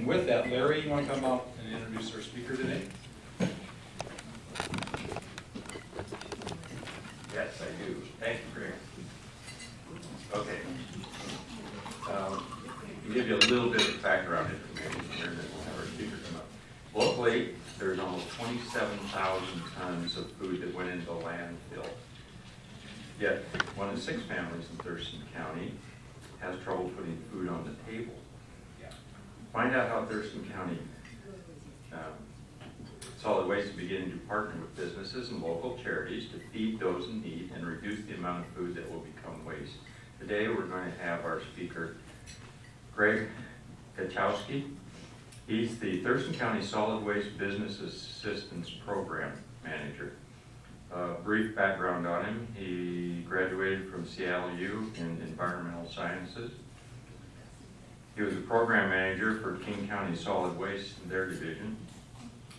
with that, Larry, you want to come up and introduce our speaker today? Yes, I do. Thank you, Greg. Okay. To give you a little bit of background information here, that we'll have our speaker come up. Locally, there's almost 27,000 tons of food that went into the landfill. Yet, 1 in 6 families in Thurston County has trouble putting food on the table. Find out how Thurston County Solid Waste is beginning to partner with businesses and local charities to feed those in need and reduce the amount of food that will become waste. Today we're going to have our speaker, Greg Gachowsky. He's the Thurston County Solid Waste Business Assistance Program Manager. Brief background on him: he graduated from Seattle U in Environmental Sciences. He was a program manager for King County Solid Waste in their division.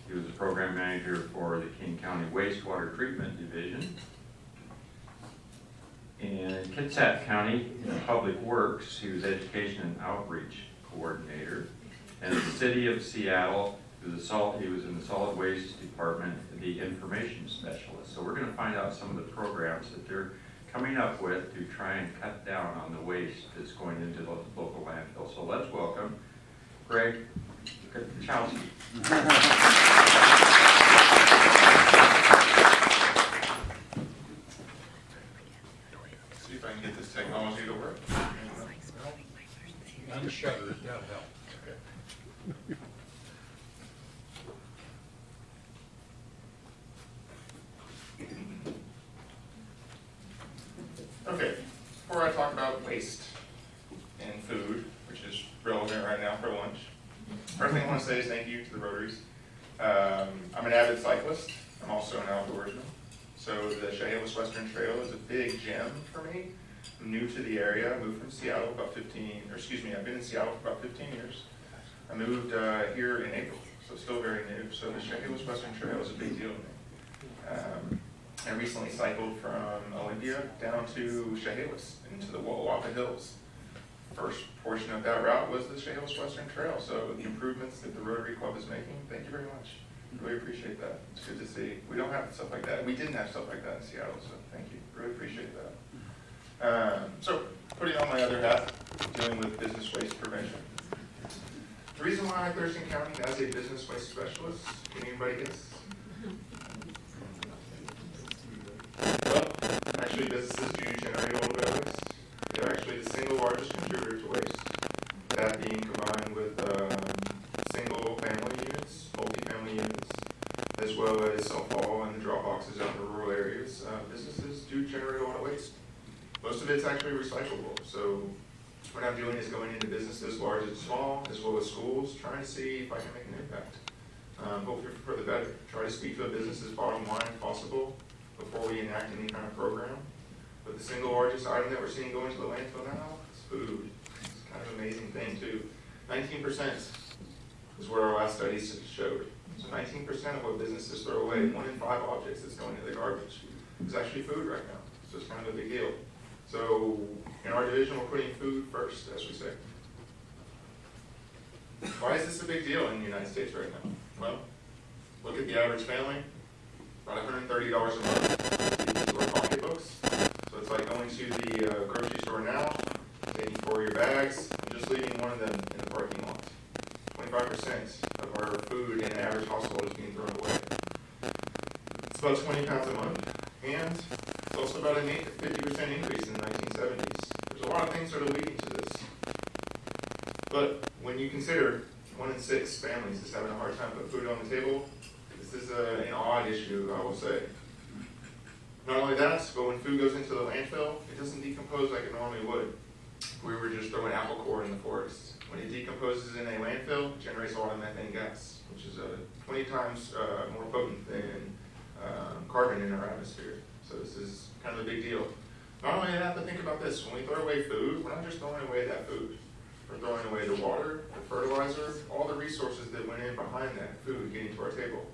He was a program manager for the King County Wastewater Treatment Division. In Kitsap County in Public Works, he was Education and Outreach Coordinator. And in the city of Seattle, he was in the Solid Waste Department, the Information Specialist. So we're going to find out some of the programs that they're coming up with to try and cut down on the waste that's going into the local landfill. So let's welcome Greg Gachowsky. See if I can get this technology to work. Unshutter it, that'll help. Okay, before I talk about waste and food, which is relevant right now for lunch, first thing I want to say is thank you to the Rotaries. I'm an avid cyclist. I'm also an outdoorsman. So the Chehalis Western Trail is a big gem for me. I'm new to the area. I moved from Seattle about I've been in Seattle for about 15 years. I moved here in April, so still very new. So the Chehalis Western Trail is a big deal to me. I recently cycled from Olympia down to Chehalis into the Walla Hills. First portion of that route was the Chehalis Western Trail. So the improvements that the Rotary Club is making, thank you very much. Really appreciate that. It's good to see. We don't have stuff like that. We didn't have stuff like that in Seattle, so thank you. Really appreciate that. So putting on my other hat, dealing with business waste prevention. The reason why Thurston County has a business waste specialist, can anybody guess? Well, actually businesses do generate a little bit of waste. They're actually the single largest contributor to waste. That being combined with single family units, multi-family units, as well as self-haul and the drop boxes out in the rural areas. Businesses do generate a lot of waste. Most of it's actually recyclable. So what I'm doing is going into businesses large and small, as well as schools, trying to see if I can make an impact. Hopefully for the better. Try to speak to a business's bottom line if possible before we enact any kind of program. But the single largest item that we're seeing going to the landfill now is food. It's kind of an amazing thing too. 19% is what our last studies showed. So 19% of what businesses throw away, 1 in 5 objects that's going to the garbage, is actually food right now. So it's kind of a big deal. So in our division, we're putting food first, as we say. Why is this a big deal in the United States right now? Well, look at the average family, about $130 a month into our pocketbooks. So it's like going to the grocery store now, taking 4 of your bags, and just leaving one of them in the parking lot. 25% of our food in an average household is being thrown away. It's about 20 pounds a month, and it's also about a 50% increase in the 1970s. There's a lot of things that are leading to this. But when you consider 1 in 6 families is having a hard time putting food on the table, this is an odd issue, I will say. Not only that, but when food goes into the landfill, it doesn't decompose like it normally would. We were just throwing apple core in the forest. When it decomposes in a landfill, it generates a lot of methane gas, which is 20 times more potent than carbon in our atmosphere. So this is kind of a big deal. Not only that, but think about this. When we throw away food, we're not just throwing away that food. We're throwing away the water, the fertilizer, all the resources that went in behind that food getting to our table.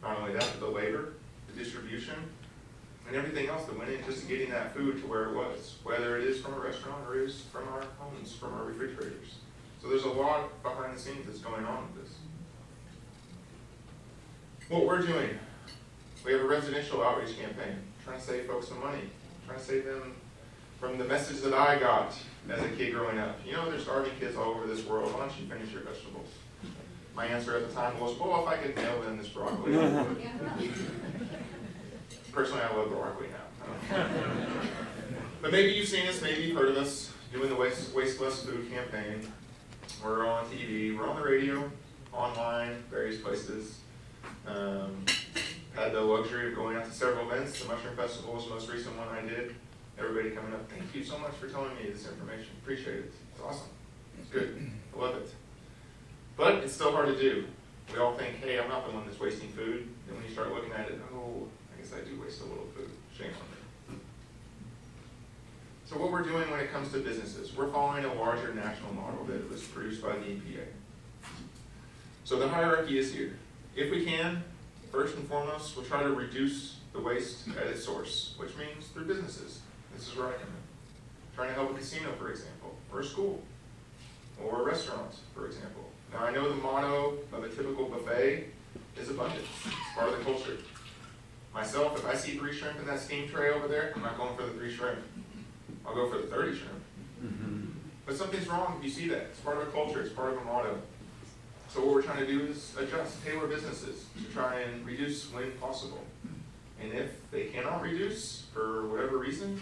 Not only that, but the labor, the distribution, and everything else that went in just getting that food to where it was, whether it is from a restaurant or is from our homes, from our refrigerators. So there's a lot behind the scenes that's going on with this. What we're doing, we have a residential outreach campaign, trying to save folks some money, trying to save them from the message that I got as a kid growing up. You know, there's starving kids all over this world. Why don't you finish your vegetables? My answer at the time was, well, if I could nail in this broccoli, I would. Personally, I love broccoli now. But maybe you've seen us, maybe you've heard of us doing the Waste Less Food campaign. We're on TV, we're on the radio, online, various places. Had the luxury of going out to several events. The Mushroom Festival was the most recent one I did. Everybody coming up, thank you so much for telling me this information. Appreciate it. It's awesome. It's good. I love it. But it's still hard to do. We all think, hey, I'm not the one that's wasting food. And when you start looking at it, oh, I guess I do waste a little food. Shame on me. So what we're doing when it comes to businesses, we're following a larger national model that was produced by the EPA. So the hierarchy is here. If we can, first and foremost, we'll try to reduce the waste at its source, which means through businesses. This is where I come in. Trying to help a casino, for example, or a school, or a restaurant, for example. Now I know the motto of a typical buffet is abundance. It's part of the culture. Myself, if I see 3 shrimp in that steam tray over there, I'm not going for the 3 shrimp. I'll go for the 30 shrimp. But something's wrong if you see that. It's part of a culture, it's part of a motto. So what we're trying to do is adjust, tailor businesses to try and reduce when possible. And if they cannot reduce for whatever reason,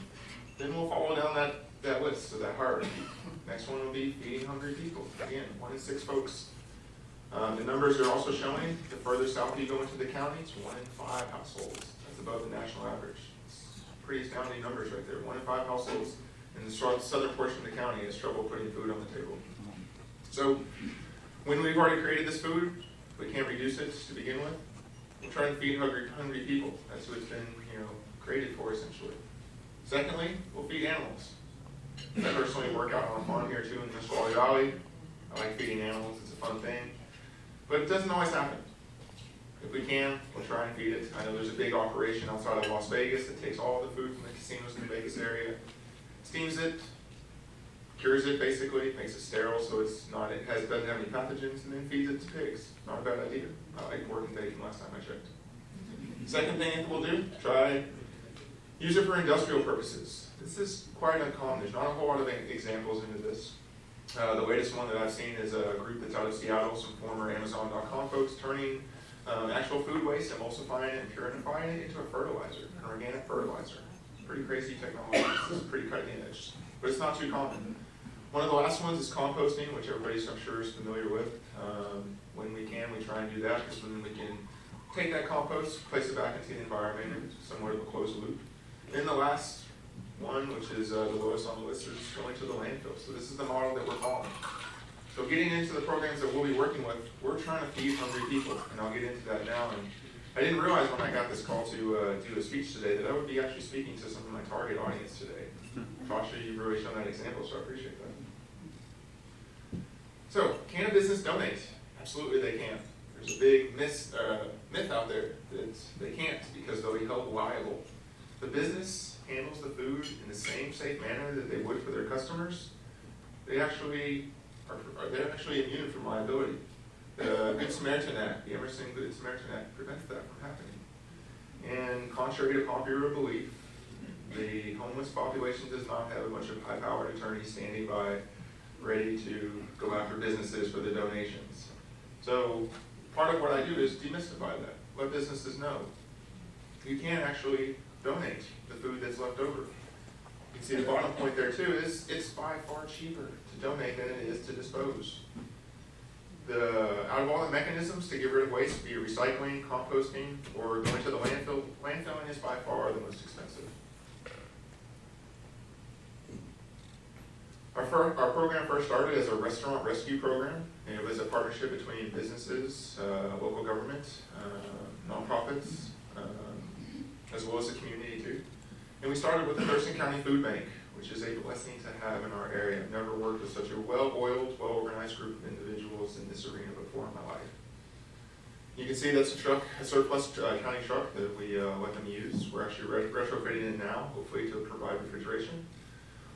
then we'll follow down that list, so that hierarchy. Next one will be feeding hungry people. Again, 1 in 6 folks. The numbers are also showing, the further south you go into the county, it's 1 in 5 households. That's above the national average. It's pretty astounding numbers right there. 1 in 5 households in the southern portion of the county has trouble putting food on the table. So when we've already created this food, we can't reduce it to begin with. We're trying to feed hungry people. That's what it's been, created for, essentially. Secondly, we'll feed animals. I personally work out on a farm here too in the Nisqually Valley. I like feeding animals, it's a fun thing. But it doesn't always happen. If we can, we'll try and feed it. I know there's a big operation outside of Las Vegas that takes all the food from the casinos in the Vegas area, steams it, cures it basically, makes it sterile so doesn't have any pathogens, and then feeds it to pigs. Not a bad idea. I like pork and bacon last time I checked. Second thing that we'll do, use it for industrial purposes. This is quite uncommon. There's not a whole lot of examples into this. The latest one that I've seen is a group that's out of Seattle, some former Amazon.com folks, turning actual food waste, emulsifying it and purifying it into a fertilizer, an organic fertilizer. Pretty crazy technology. This is pretty cutting edge, but it's not too common. One of the last ones is composting, which everybody, I'm sure, is familiar with. When we can, we try and do that because then we can take that compost, place it back into the environment in somewhat of a closed loop. Then the last one, which is the lowest on the list, is going to the landfill. So this is the model that we're following. So getting into the programs that we'll be working with, we're trying to feed hungry people, and I'll get into that now. And I didn't realize when I got this call to do a speech today that I would be actually speaking to some of my target audience today. Tasha, you've really shown that example, so I appreciate that. So, can a business donate? Absolutely they can. There's a big myth out there that they can't because they'll be held liable. The business handles the food in the same safe manner that they would for their customers. They're actually immune from liability. The Good Samaritan Act, the Emerson Good Samaritan Act, prevents that from happening. And contrary to popular belief, the homeless population does not have a bunch of high-powered attorneys standing by ready to go after businesses for the donations. So part of what I do is demystify that. Let businesses know you can actually donate the food that's left over. You can see the bottom point there too is it's by far cheaper to donate than it is to dispose. Out of all the mechanisms to get rid of waste, be it recycling, composting, or going to the landfill, landfilling is by far the most expensive. Our program first started as a restaurant rescue program, and it was a partnership between businesses, local government, nonprofits, as well as the community too. And we started with the Thurston County Food Bank, which is a blessing to have in our area. I've never worked with such a well-oiled, well-organized group of individuals in this arena before in my life. You can see that's a surplus county truck that we let them use. We're actually retrofitting it now, hopefully to provide refrigeration.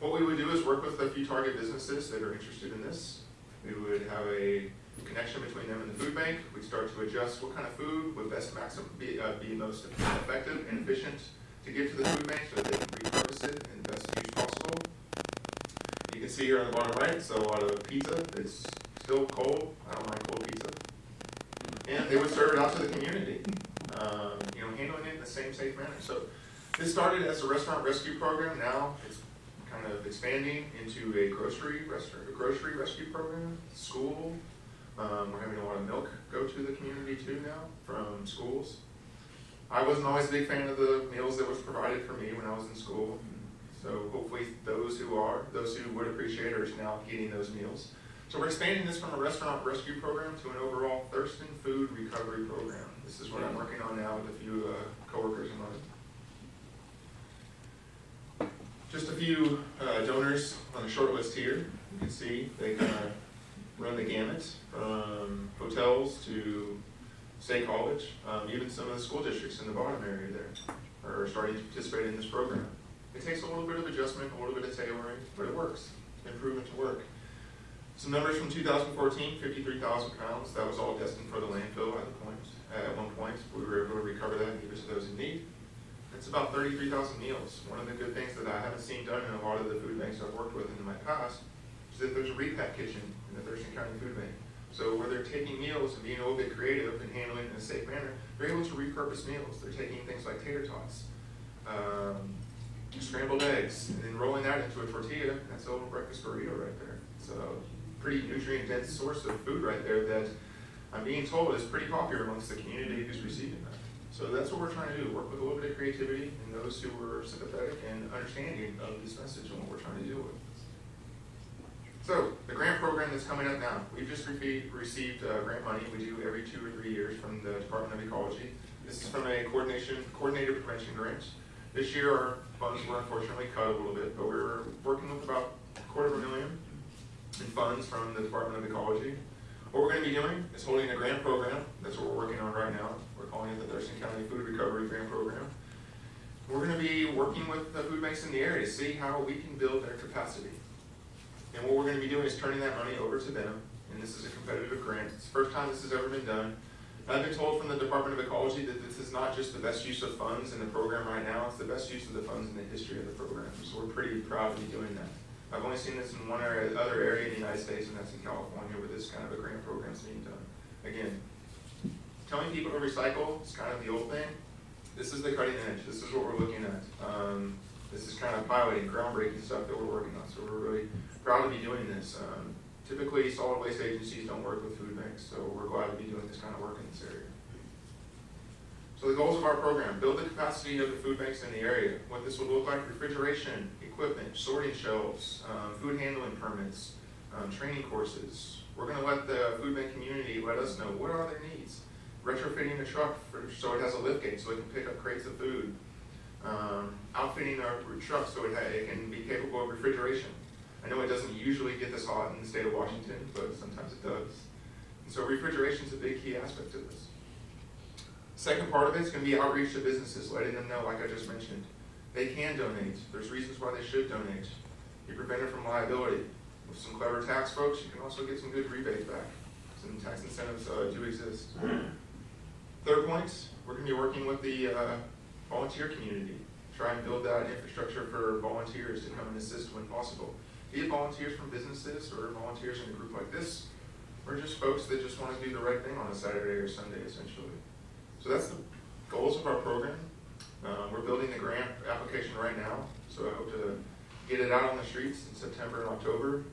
What we would do is work with a few target businesses that are interested in this. We would have a connection between them and the food bank. We'd start to adjust what kind of food would best be most effective and efficient to give to the food bank so that they can repurpose it in the best use possible. You can see here on the bottom right, so a lot of pizza. It's still cold. I don't mind cold pizza. And they would serve it out to the community, handling it in the same safe manner. So this started as a restaurant rescue program. Now it's kind of expanding into a grocery rescue program, school. We're having a lot of milk go to the community too now from schools. I wasn't always a big fan of the meals that was provided for me when I was in school. So hopefully those who would appreciate are now getting those meals. So we're expanding this from a restaurant rescue program to an overall Thurston food recovery program. This is what I'm working on now with a few coworkers of mine. Just a few donors on the short list here. You can see they kind of run the gamut from hotels to State College. Even some of the school districts in the bottom area there are starting to participate in this program. It takes a little bit of adjustment, a little bit of tailoring, but it works. It's been proven to work. Some numbers from 2014, 53,000 pounds. That was all destined for the landfill at one point. We were able to recover that and give it to those in need. It's about 33,000 meals. One of the good things that I haven't seen done in a lot of the food banks I've worked with in my past is that there's a repack kitchen in the Thurston County Food Bank. So where they're taking meals and being a little bit creative and handling it in a safe manner, they're able to repurpose meals. They're taking things like tater tots, scrambled eggs, and then rolling that into a tortilla. That's a little breakfast burrito right there. So pretty nutrient-dense source of food right there that I'm being told is pretty popular amongst the community who's receiving that. So that's what we're trying to do, work with a little bit of creativity and those who are sympathetic and understanding of this message and what we're trying to do with it. So the grant program that's coming up now, we've just received grant money we do every 2 or 3 years from the Department of Ecology. This is from a coordinated prevention grant. This year our funds were unfortunately cut a little bit, but we're working with about $250,000 in funds from the Department of Ecology. What we're going to be doing is holding a grant program. That's what we're working on right now. We're calling it the Thurston County Food Recovery Grant Program. We're going to be working with the food banks in the area to see how we can build their capacity. And what we're going to be doing is turning that money over to them. And this is a competitive grant. It's the first time this has ever been done. I've been told from the Department of Ecology that this is not just the best use of funds in the program right now, it's the best use of the funds in the history of the program. So we're pretty proud to be doing that. I've only seen this in one other area in the United States, and that's in California, where this kind of a grant program is being done. Again, telling people to recycle is kind of the old thing. This is the cutting edge. This is what we're looking at. This is kind of piloting, groundbreaking stuff that we're working on. So we're really proud to be doing this. Typically, solid waste agencies don't work with food banks, so we're glad to be doing this kind of work in this area. So the goals of our program: build the capacity of the food banks in the area. What this will look like: refrigeration, equipment, sorting shelves, food handling permits, training courses. We're going to let the food bank community let us know what are their needs. Retrofitting the truck so it has a lift gate so it can pick up crates of food. Outfitting our truck so it can be capable of refrigeration. I know it doesn't usually get this hot in the state of Washington, but sometimes it does. And so refrigeration is a big key aspect of this. Second part of it is going to be outreach to businesses, letting them know, like I just mentioned, they can donate. There's reasons why they should donate. Be prevented from liability. With some clever tax folks, you can also get some good rebates back. Some tax incentives do exist. Third point, we're going to be working with the volunteer community. Try and build that infrastructure for volunteers to come and assist when possible. Be it volunteers from businesses or volunteers in a group like this, or just folks that just want to do the right thing on a Saturday or Sunday, essentially. So that's the goals of our program. We're building the grant application right now, so I hope to get it out on the streets in September and October.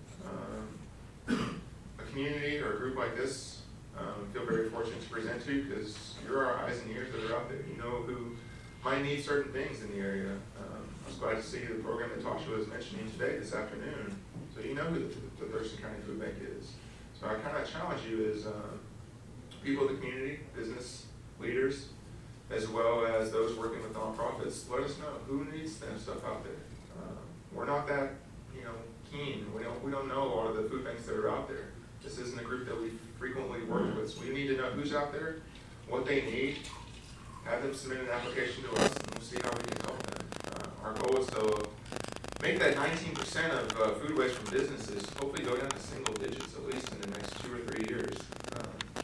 A community or a group like this, feel very fortunate to present to, because you're our eyes and ears that are out there. You know who might need certain things in the area. I was glad to see the program that Tasha was mentioning today, this afternoon. So you know who the Thurston County Food Bank is. So I kind of challenge you as people of the community, business leaders, as well as those working with nonprofits, let us know who needs that stuff out there. We're not that, keen. We don't know a lot of the food banks that are out there. This isn't a group that we frequently work with. So we need to know who's out there, what they need, have them submit an application to us, and we'll see how we can help them. Our goal is to make that 19% of food waste from businesses hopefully go down to single digits at least in the next 2 or 3 years.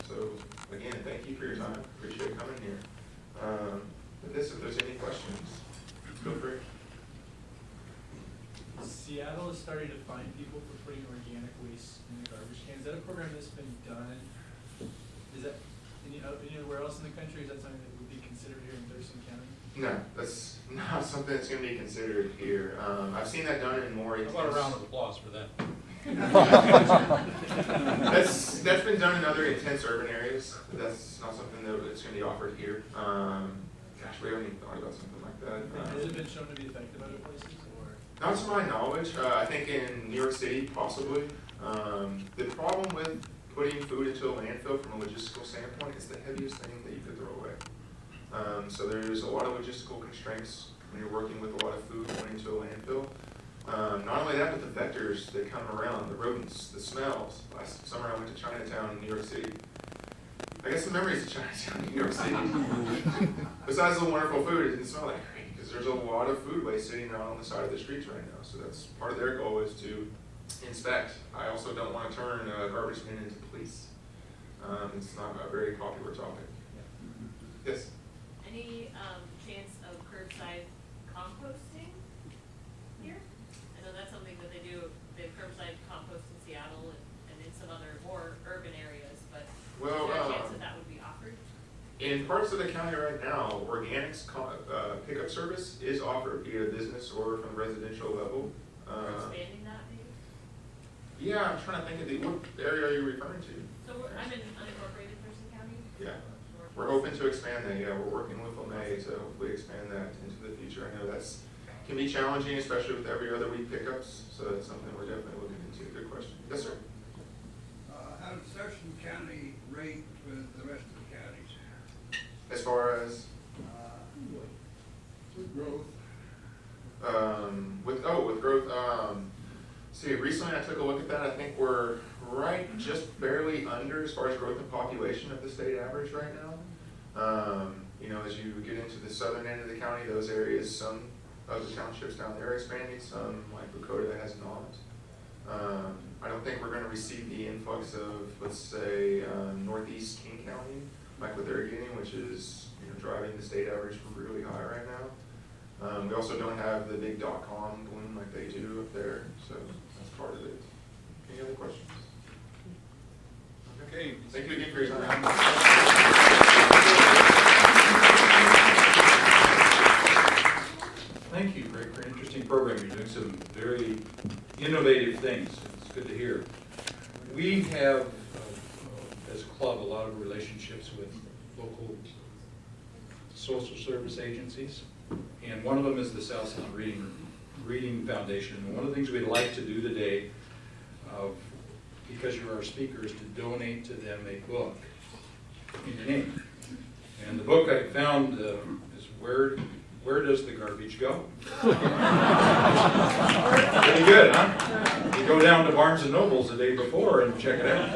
So again, thank you for your time. Appreciate coming here. With this, if there's any questions, feel free. Seattle is starting to fine people for putting organic waste in the garbage cans. Is that a program that's been done? Is that anywhere else in the country? Is that something that would be considered here in Thurston County? No, that's not something that's going to be considered here. I've seen that done in more. How about a round of applause for that? That's been done in other intense urban areas. That's not something that's going to be offered here. Gosh, we haven't even thought about something like that. Has it been shown to be effective other places? Or? Not to my knowledge. I think in New York City, possibly. The problem with putting food into a landfill from a logistical standpoint is the heaviest thing that you could throw away. So there's a lot of logistical constraints when you're working with a lot of food going into a landfill. Not only that, but the vectors that come around, the rodents, the smells. Last summer I went to Chinatown in New York City. I got some memories of Chinatown in New York City. Besides the wonderful food, it didn't smell that great because there's a lot of food waste sitting out on the side of the streets right now. So that's part of their goal is to inspect. I also don't want to turn garbage men into police. It's not a very popular topic. Yes? Any chance of curbside composting here? I know that's something that they do, they curbside compost in Seattle and in some other more urban areas, but Well, is there a chance that that would be offered? in parts of the county right now, organics pickup service is offered via business or from residential level. Or expanding that maybe? Yeah, I'm trying to think of what area are you referring to? So I'm in unincorporated Thurston County. Yeah. We're hoping to expand that, yeah, we're working with LeMay to hopefully expand that into the future. I know that's can be challenging, especially with every other week pickups, so that's something we're definitely looking into. Good question. Yes, sir. How does Thurston County rate with the rest of the counties? As far as With growth? with growth, see, recently I took a look at that. I think we're right just barely under as far as growth in population of the state average right now. As you get into the southern end of the county, those areas, some of the townships down there are expanding, some like Lakota has not. I don't think we're going to receive the influx of, let's say, northeast King County, like what they're getting, which is driving the state average really high right now. We also don't have the big .com boom like they do up there, so that's part of it. Any other questions? Okay. Thank you again for your time. Thank you, Greg, for an interesting program. You're doing some very innovative things. It's good to hear. We have, as a club, a lot of relationships with local social service agencies, and one of them is the South Sound Reading Foundation. And one of the things we'd like to do today, because you're our speaker, is to donate to them a book in your name. And the book I found is Where Does the Garbage Go? Pretty good, huh? You go down to Barnes & Noble's the day before and check it out.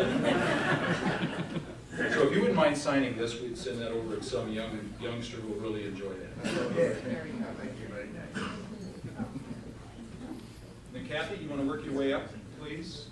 So if you wouldn't mind signing this, we'd send that over to some youngster who will really enjoy that. Thank you very much. Then Kathy, you want to work your way up, please?